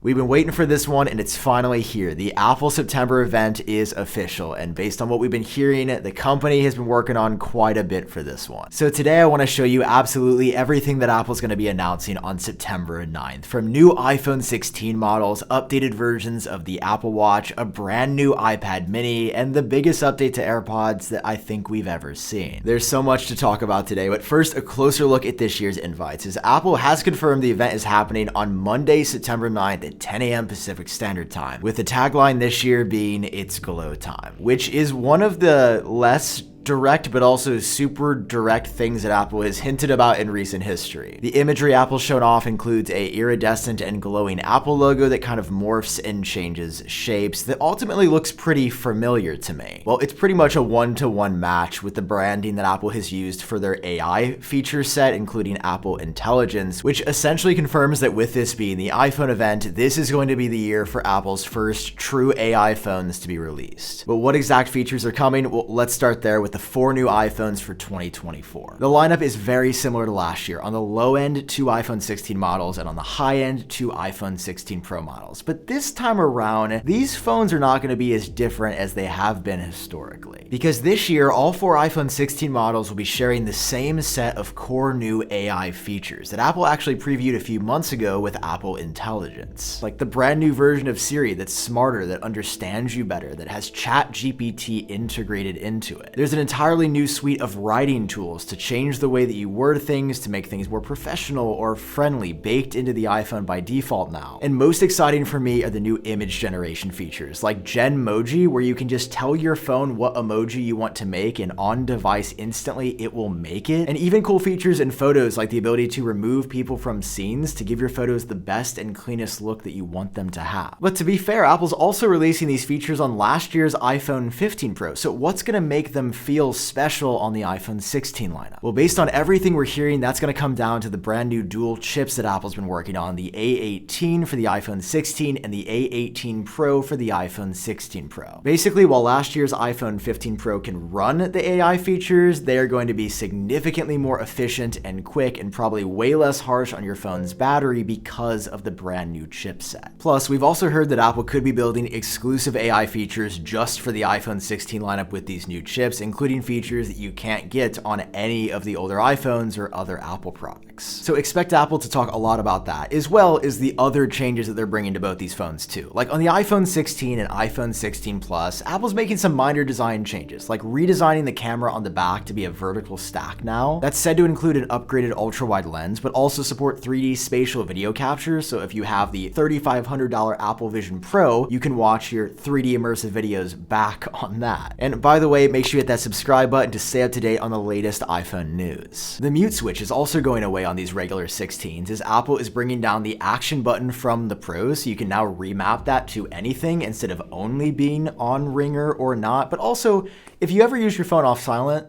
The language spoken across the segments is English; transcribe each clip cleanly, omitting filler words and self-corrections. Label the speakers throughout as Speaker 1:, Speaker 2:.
Speaker 1: We've been waiting for this one and it's finally here. The Apple September event is official, and based on what we've been hearing, the company has been working on quite a bit for this one. So today I want to show you absolutely everything that Apple's going to be announcing on September 9th. From new iPhone 16 models, updated versions of the Apple Watch, a brand new iPad mini, and the biggest update to AirPods that I think we've ever seen. There's so much to talk about today, but first a closer look at this year's invites, as Apple has confirmed the event is happening on Monday, September 9th at 10 a.m. Pacific Standard Time, with the tagline this year being "It's Glow Time," which is one of the less direct but also super direct things that Apple has hinted about in recent history. The imagery Apple's shown off includes a iridescent and glowing Apple logo that kind of morphs and changes shapes that ultimately looks pretty familiar to me. Well, it's pretty much a one-to-one match with the branding that Apple has used for their AI feature set, including Apple Intelligence, which essentially confirms that with this being the iPhone event, this is going to be the year for Apple's first true AI phones to be released. But what exact features are coming? Well, let's start there with the 4 new iPhones for 2024. The lineup is very similar to last year. On the low end, 2 iPhone 16 models, and on the high end, 2 iPhone 16 Pro models. But this time around, these phones are not going to be as different as they have been historically. Because this year, all 4 iPhone 16 models will be sharing the same set of core new AI features that Apple actually previewed a few months ago with Apple Intelligence. Like the brand new version of Siri that's smarter, that understands you better, that has ChatGPT integrated into it. There's an entirely new suite of writing tools to change the way that you word things, to make things more professional or friendly, baked into the iPhone by default now. And most exciting for me are the new image generation features, like Genmoji, where you can just tell your phone what emoji you want to make, and on device instantly it will make it. And even cool features in photos, like the ability to remove people from scenes to give your photos the best and cleanest look that you want them to have. But to be fair, Apple's also releasing these features on last year's iPhone 15 Pro, so what's going to make them feel special on the iPhone 16 lineup? Well, based on everything we're hearing, that's going to come down to the brand new dual chips that Apple's been working on, the A18 for the iPhone 16 and the A18 Pro for the iPhone 16 Pro. Basically, while last year's iPhone 15 Pro can run the AI features, they are going to be significantly more efficient and quick, and probably way less harsh on your phone's battery because of the brand new chipset. Plus, we've also heard that Apple could be building exclusive AI features just for the iPhone 16 lineup with these new chips, including features that you can't get on any of the older iPhones or other Apple products. So expect Apple to talk a lot about that, as well as the other changes that they're bringing to both these phones too. Like on the iPhone 16 and iPhone 16 Plus, Apple's making some minor design changes, like redesigning the camera on the back to be a vertical stack now. That's said to include an upgraded ultra-wide lens, but also support 3D spatial video capture, so if you have the $3,500 Apple Vision Pro, you can watch your 3D immersive videos back on that. And by the way, make sure you hit that subscribe button to stay up to date on the latest iPhone news. The mute switch is also going away on these regular 16s, as Apple is bringing down the action button from the Pros, so you can now remap that to anything instead of only being on ringer or not. But also, if you ever use your phone off silent,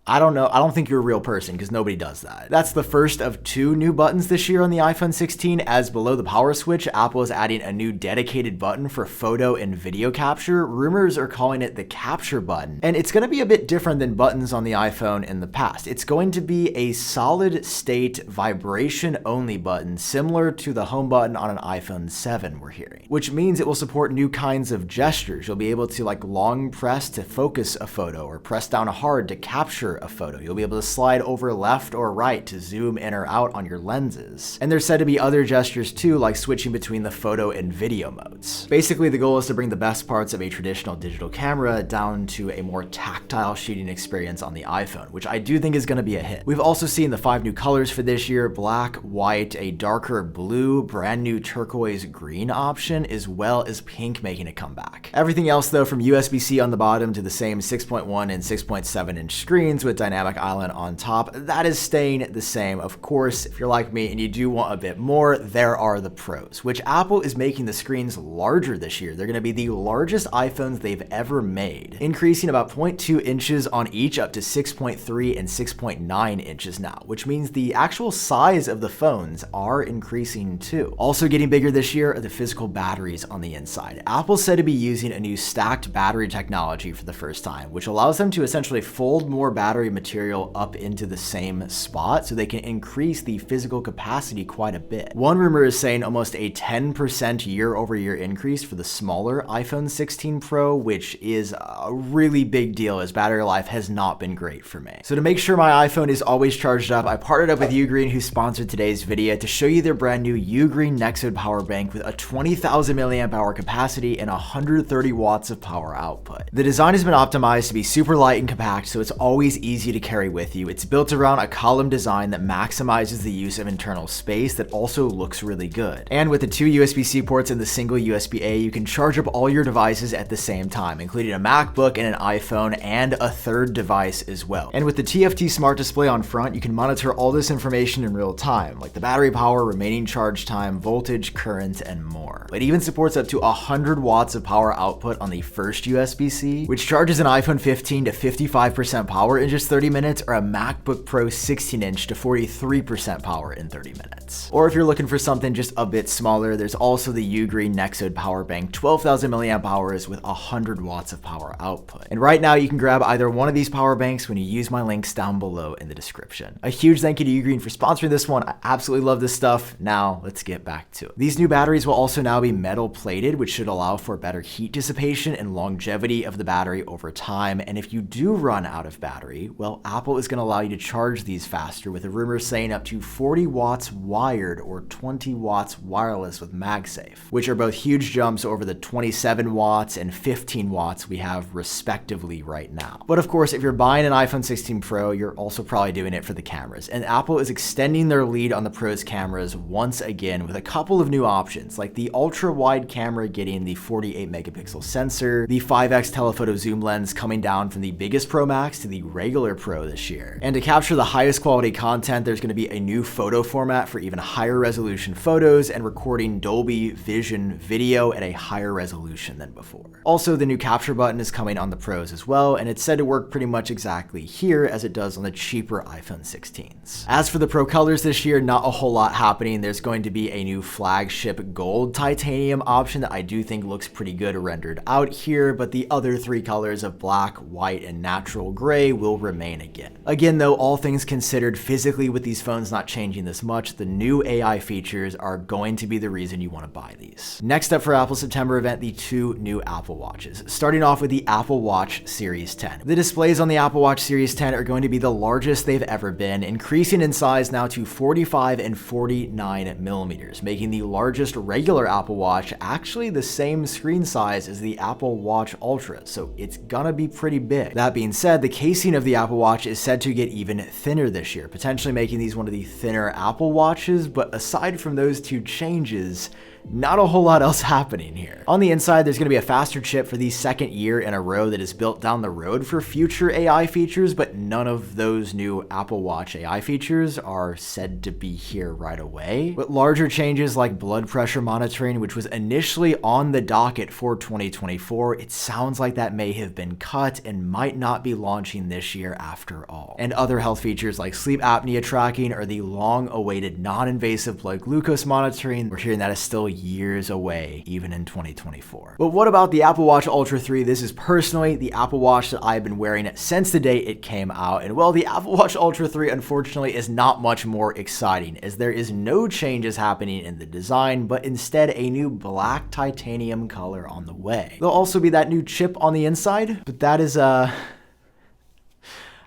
Speaker 1: I don't know. I don't think you're a real person, because nobody does that. That's the first of 2 new buttons this year on the iPhone 16, as below the power switch, Apple is adding a new dedicated button for photo and video capture. Rumors are calling it the capture button, and it's going to be a bit different than buttons on the iPhone in the past. It's going to be a solid state vibration only button, similar to the home button on an iPhone 7 we're hearing, which means it will support new kinds of gestures. You'll be able to like long press to focus a photo, or press down hard to capture a photo. You'll be able to slide over left or right to zoom in or out on your lenses. And there's said to be other gestures too, like switching between the photo and video modes. Basically, the goal is to bring the best parts of a traditional digital camera down to a more tactile shooting experience on the iPhone, which I do think is going to be a hit. We've also seen the 5 new colors for this year: black, white, a darker blue, brand new turquoise green option, as well as pink making a comeback. Everything else though, from USB-C on the bottom to the same 6.1 and 6.7 inch screens with dynamic island on top, that is staying the same. Of course, if you're like me and you do want a bit more, there are the Pros, which Apple is making the screens larger this year. They're going to be the largest iPhones they've ever made, increasing about 0.2 inches on each up to 6.3 and 6.9 inches now, which means the actual size of the phones are increasing too. Also getting bigger this year are the physical batteries on the inside. Apple's said to be using a new stacked battery technology for the first time, which allows them to essentially fold more batteries battery material up into the same spot so they can increase the physical capacity quite a bit. One rumor is saying almost a 10% year-over-year increase for the smaller iPhone 16 Pro, which is a really big deal as battery life has not been great for me. So to make sure my iPhone is always charged up, I partnered up with Ugreen, who sponsored today's video, to show you their brand new Ugreen Nexode power bank with a 20,000 milliamp hour capacity and 130 watts of power output. The design has been optimized to be super light and compact, so it's always easy to carry with you. It's built around a column design that maximizes the use of internal space that also looks really good. And with the two USB-C ports and the single USB-A, you can charge up all your devices at the same time, including a MacBook and an iPhone and a third device as well. And with the TFT Smart Display on front, you can monitor all this information in real time, like the battery power, remaining charge time, voltage, current, and more. It even supports up to 100 watts of power output on the first USB-C, which charges an iPhone 15 to 55% power in just 30 minutes, or a MacBook Pro 16-inch to 43% power in 30 minutes. Or if you're looking for something just a bit smaller, there's also the Ugreen Nexode power bank, 12,000 milliamp hours with 100 watts of power output. And right now you can grab either one of these power banks when you use my links down below in the description. A huge thank you to Ugreen for sponsoring this one. I absolutely love this stuff. Now let's get back to it. These new batteries will also now be metal plated, which should allow for better heat dissipation and longevity of the battery over time. And if you do run out of battery, well, Apple is going to allow you to charge these faster, with a rumor saying up to 40 watts wired or 20 watts wireless with MagSafe, which are both huge jumps over the 27 watts and 15 watts we have respectively right now. But of course, if you're buying an iPhone 16 Pro, you're also probably doing it for the cameras. And Apple is extending their lead on the Pro's cameras once again with a couple of new options, like the ultra-wide camera getting the 48 megapixel sensor, the 5x telephoto zoom lens coming down from the biggest Pro Max to the regular Pro this year. And to capture the highest quality content, there's going to be a new photo format for even higher resolution photos and recording Dolby Vision video at a higher resolution than before. Also, the new capture button is coming on the Pros as well, and it's said to work pretty much exactly here as it does on the cheaper iPhone 16s. As for the Pro colors this year, not a whole lot happening. There's going to be a new flagship gold titanium option that I do think looks pretty good rendered out here, but the other three colors of black, white, and natural gray will remain again. Again though, all things considered, physically with these phones not changing this much, the new AI features are going to be the reason you want to buy these. Next up for Apple's September event, the two new Apple Watches. Starting off with the Apple Watch Series 10. The displays on the Apple Watch Series 10 are going to be the largest they've ever been, increasing in size now to 45 and 49 millimeters, making the largest regular Apple Watch actually the same screen size as the Apple Watch Ultra, so it's gonna be pretty big. That being said, the casing of the Apple Watch is said to get even thinner this year, potentially making these one of the thinner Apple Watches, but aside from those two changes, not a whole lot else happening here. On the inside, there's going to be a faster chip for the second year in a row that is built down the road for future AI features, but none of those new Apple Watch AI features are said to be here right away. But larger changes like blood pressure monitoring, which was initially on the docket for 2024, it sounds like that may have been cut and might not be launching this year after all. And other health features like sleep apnea tracking or the long-awaited non-invasive blood glucose monitoring, we're hearing that is still years away, even in 2024. But what about the Apple Watch Ultra 3? This is personally the Apple Watch that I've been wearing since the day it came out. And well, the Apple Watch Ultra 3 unfortunately is not much more exciting, as there is no changes happening in the design, but instead a new black titanium color on the way. There'll also be that new chip on the inside, but that is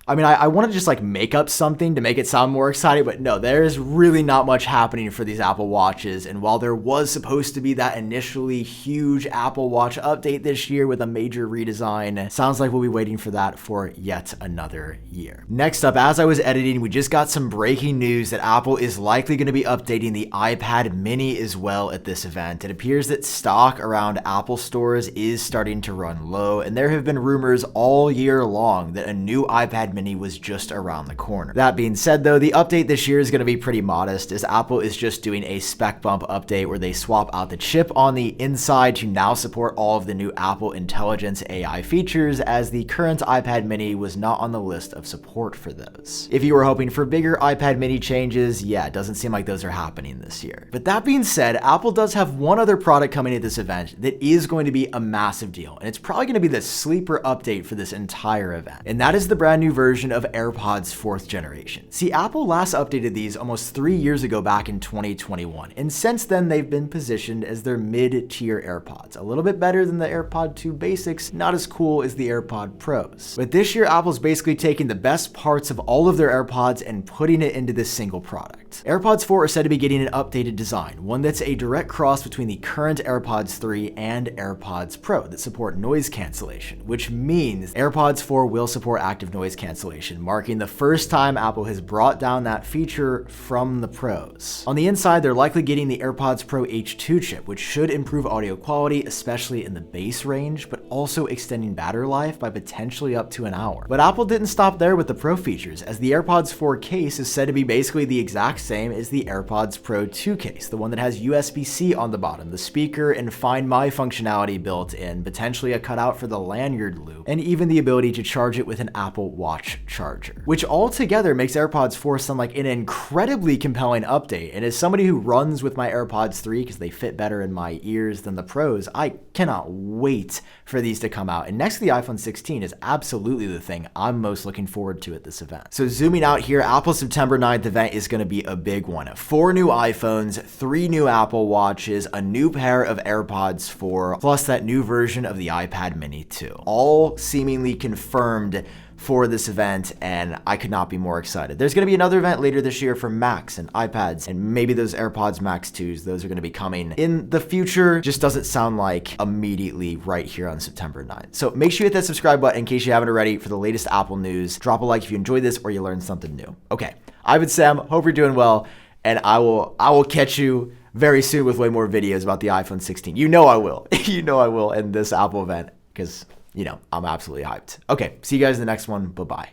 Speaker 1: I mean, I want to just like make up something to make it sound more exciting, but no, there's really not much happening for these Apple Watches. And while there was supposed to be that initially huge Apple Watch update this year with a major redesign, sounds like we'll be waiting for that for yet another year. Next up, as I was editing, we just got some breaking news that Apple is likely going to be updating the iPad mini as well at this event. It appears that stock around Apple stores is starting to run low, and there have been rumors all year long that a new iPad mini was just around the corner. That being said though, the update this year is going to be pretty modest, as Apple is just doing a spec bump update where they swap out the chip on the inside to now support all of the new Apple Intelligence AI features, as the current iPad mini was not on the list of support for those. If you were hoping for bigger iPad mini changes, yeah, it doesn't seem like those are happening this year. But that being said, Apple does have one other product coming at this event that is going to be a massive deal, and it's probably going to be the sleeper update for this entire event. And that is the brand new version version of AirPods 4th generation. See, Apple last updated these almost 3 years ago back in 2021, and since then they've been positioned as their mid-tier AirPods. A little bit better than the AirPod 2 Basics, not as cool as the AirPod Pros. But this year, Apple's basically taking the best parts of all of their AirPods and putting it into this single product. AirPods 4 are said to be getting an updated design, one that's a direct cross between the current AirPods 3 and AirPods Pro that support noise cancellation, which means AirPods 4 will support active noise cancellation, marking the first time Apple has brought down that feature from the Pros. On the inside, they're likely getting the AirPods Pro H2 chip, which should improve audio quality, especially in the bass range, but also extending battery life by potentially up to an hour. But Apple didn't stop there with the Pro features, as the AirPods 4 case is said to be basically the exact same as the AirPods Pro 2 case, the one that has USB-C on the bottom, the speaker and Find My functionality built in, potentially a cutout for the lanyard loop, and even the ability to charge it with an Apple Watch charger, which altogether makes AirPods 4 sound like an incredibly compelling update. And as somebody who runs with my AirPods 3 because they fit better in my ears than the Pros, I cannot wait for these to come out. And next to the iPhone 16 is absolutely the thing I'm most looking forward to at this event. So zooming out here, Apple's September 9th event is going to be a big one. 4 new iPhones, 3 new Apple Watches, a new pair of AirPods 4, plus that new version of the iPad Mini 2. All seemingly confirmed for this event, and I could not be more excited. There's going to be another event later this year for Macs and iPads, and maybe those AirPods Max 2s. Those are going to be coming in the future. Just doesn't sound like immediately right here on September 9th. So make sure you hit that subscribe button in case you haven't already for the latest Apple news. Drop a like if you enjoyed this or you learned something new. Okay, I've been Sam. Hope you're doing well, and I will catch you very soon with way more videos about the iPhone 16. You know I will. You know I will in this Apple event because, you know, I'm absolutely hyped. Okay, see you guys in the next one. Bye-bye.